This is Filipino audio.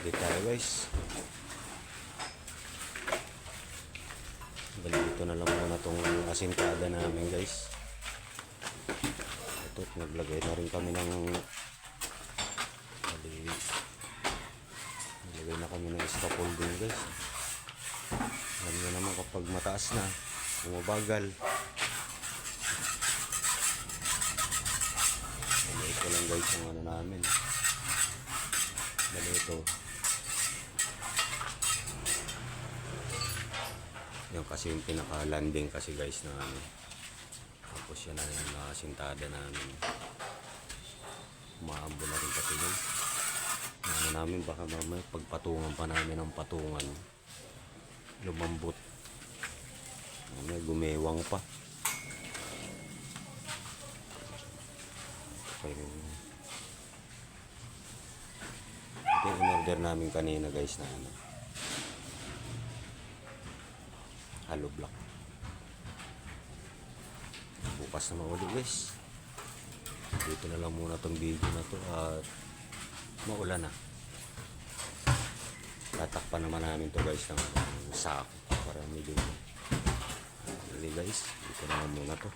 Dito tayo guys. Dito na lang muna itong asintada namin guys. Ito, naglagay na rin kami ng naglagay na kami ng scaffolding guys. Alam nyo naman kapag mataas na, bumabagal. Ito lang guys yung ano namin. Bali ito. Yung kasi yung pinaka-landing kasi guys na ano. Tapos yan na yung nakasintada namin. Umaambo na rin kasi guys. Ano namin baka mamaya pagpatungan pa namin ng patungan. Lumambot. Mamaya gumewang pa. Okay. Ito yung in-order namin kanina guys na ano. Hollow block. Bukas na mauli guys. Dito na lang muna tong video na to at maulan na. Tatakpan naman namin to guys ng sako para medyo. Hindi guys, dito na lang muna to.